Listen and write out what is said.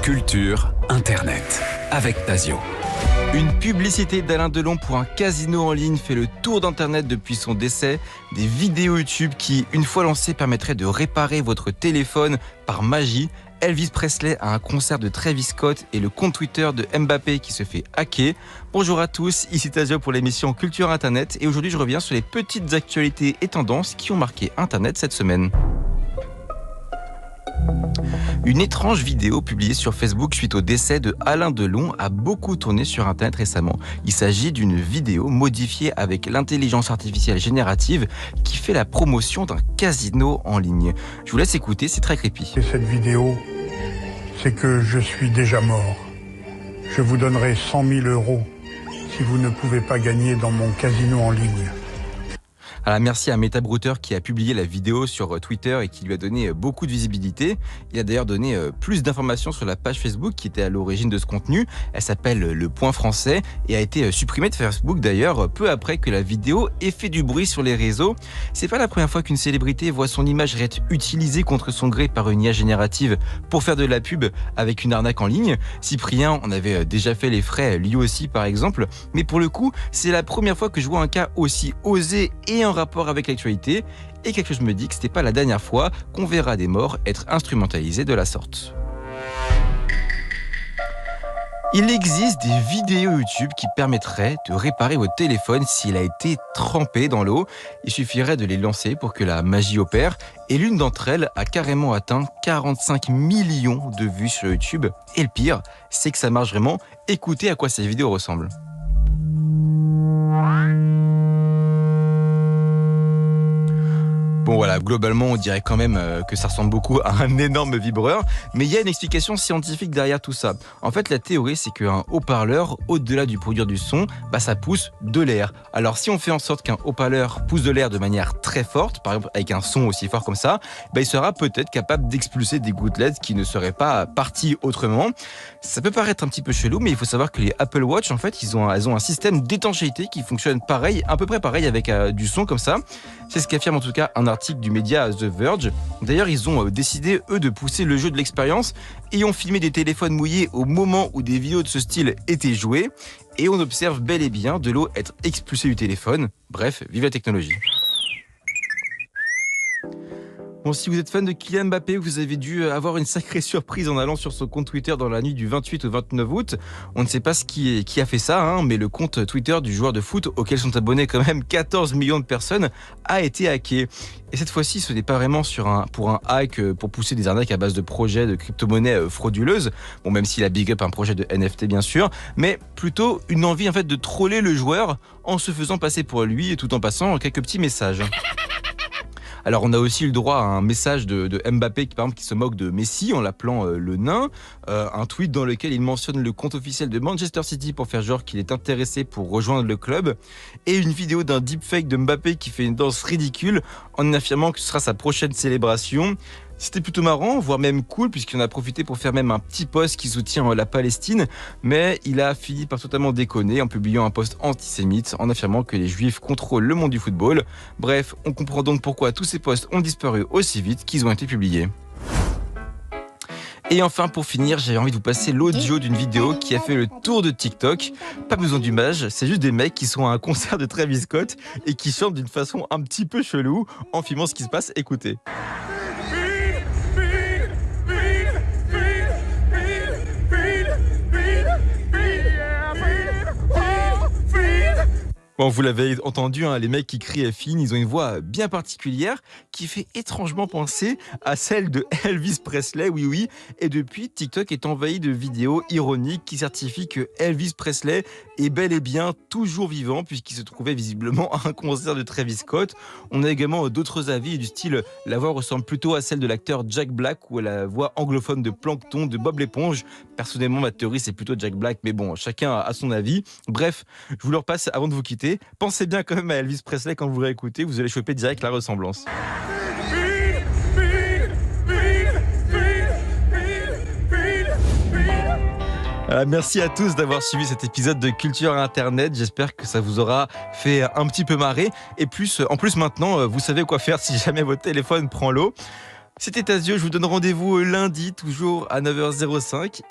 Culture Internet avec Tasio. Une publicité d'Alain Delon pour un casino en ligne fait le tour d'Internet depuis son décès. Des vidéos YouTube qui, une fois lancées, permettraient de réparer votre téléphone par magie. Elvis Presley a un concert de Travis Scott et le compte Twitter de Mbappé qui se fait hacker. Bonjour à tous, ici Tasio pour l'émission Culture Internet et aujourd'hui je reviens sur les petites actualités et tendances qui ont marqué Internet cette semaine. Une étrange vidéo publiée sur Facebook suite au décès de Alain Delon a beaucoup tourné sur Internet récemment. Il s'agit d'une vidéo modifiée avec l'intelligence artificielle générative qui fait la promotion d'un casino en ligne. Je vous laisse écouter, c'est très creepy. Et cette vidéo, c'est que je suis déjà mort. Je vous donnerai 100 000 € si vous ne pouvez pas gagner dans mon casino en ligne. Alors merci à Metabrouter qui a publié la vidéo sur Twitter et qui lui a donné beaucoup de visibilité. Il a d'ailleurs donné plus d'informations sur la page Facebook qui était à l'origine de ce contenu. Elle s'appelle Le Point Français et a été supprimée de Facebook d'ailleurs peu après que la vidéo ait fait du bruit sur les réseaux. C'est pas la première fois qu'une célébrité voit son image être utilisée contre son gré par une IA générative pour faire de la pub avec une arnaque en ligne. Cyprien en avait déjà fait les frais lui aussi par exemple. Mais pour le coup, c'est la première fois que je vois un cas aussi osé et en rapport avec l'actualité et quelque chose me dit que c'était pas la dernière fois qu'on verra des morts être instrumentalisés de la sorte. Il existe des vidéos YouTube qui permettraient de réparer votre téléphone s'il a été trempé dans l'eau. Il suffirait de les lancer pour que la magie opère et l'une d'entre elles a carrément atteint 45 millions de vues sur YouTube. Et le pire, c'est que ça marche vraiment. Écoutez à quoi ces vidéos ressemblent. Bon voilà, globalement on dirait quand même que ça ressemble beaucoup à un énorme vibreur, mais il y a une explication scientifique derrière tout ça. En fait la théorie c'est qu'un haut-parleur, au-delà du produire du son, ça pousse de l'air. Alors si on fait en sorte qu'un haut-parleur pousse de l'air de manière très forte, par exemple avec un son aussi fort comme ça, il sera peut-être capable d'expulser des gouttelettes qui ne seraient pas parties autrement. Ça peut paraître un petit peu chelou, mais il faut savoir que les Apple Watch en fait elles ont un système d'étanchéité qui fonctionne pareil, à peu près pareil avec du son comme ça. C'est ce qu'affirme en tout cas un article du média The Verge. D'ailleurs, ils ont décidé, eux, de pousser le jeu de l'expérience et ont filmé des téléphones mouillés au moment où des vidéos de ce style étaient jouées. Et on observe bel et bien de l'eau être expulsée du téléphone. Bref, vive la technologie. Bon, si vous êtes fan de Kylian Mbappé, vous avez dû avoir une sacrée surprise en allant sur son compte Twitter dans la nuit du 28 au 29 août. On ne sait pas qui a fait ça, mais le compte Twitter du joueur de foot, auquel sont abonnés quand même 14 millions de personnes, a été hacké. Et cette fois-ci, ce n'est pas vraiment pour un hack pour pousser des arnaques à base de projets de crypto-monnaies frauduleuses, bon, même s'il a big up un projet de NFT bien sûr, mais plutôt une envie en fait de troller le joueur en se faisant passer pour lui et tout en passant quelques petits messages. Alors on a aussi le droit à un message de Mbappé par exemple, qui se moque de Messi en l'appelant le nain, un tweet dans lequel il mentionne le compte officiel de Manchester City pour faire genre qu'il est intéressé pour rejoindre le club, et une vidéo d'un deepfake de Mbappé qui fait une danse ridicule en affirmant que ce sera sa prochaine célébration. C'était plutôt marrant, voire même cool, puisqu'il en a profité pour faire même un petit post qui soutient la Palestine, mais il a fini par totalement déconner en publiant un post antisémite en affirmant que les juifs contrôlent le monde du football. Bref, on comprend donc pourquoi tous ces posts ont disparu aussi vite qu'ils ont été publiés. Et enfin, pour finir, j'avais envie de vous passer l'audio d'une vidéo qui a fait le tour de TikTok. Pas besoin d'image, c'est juste des mecs qui sont à un concert de Travis Scott et qui chantent d'une façon un petit peu chelou en filmant ce qui se passe. Écoutez. Bon, vous l'avez entendu, les mecs qui crient fine, ils ont une voix bien particulière qui fait étrangement penser à celle de Elvis Presley, oui. Et depuis, TikTok est envahi de vidéos ironiques qui certifient que Elvis Presley est bel et bien toujours vivant puisqu'il se trouvait visiblement à un concert de Travis Scott. On a également d'autres avis du style la voix ressemble plutôt à celle de l'acteur Jack Black ou à la voix anglophone de Plankton de Bob l'éponge. Personnellement, ma théorie c'est plutôt Jack Black, mais bon, chacun a son avis. Bref, je vous le repasse avant de vous quitter. Pensez bien quand même à Elvis Presley quand vous réécoutez, vous allez choper direct la ressemblance. Merci à tous d'avoir suivi cet épisode de Culture Internet. J'espère que ça vous aura fait un petit peu marrer. Et en plus maintenant, vous savez quoi faire si jamais votre téléphone prend l'eau. C'était Tasio, je vous donne rendez-vous lundi, toujours à 9h05.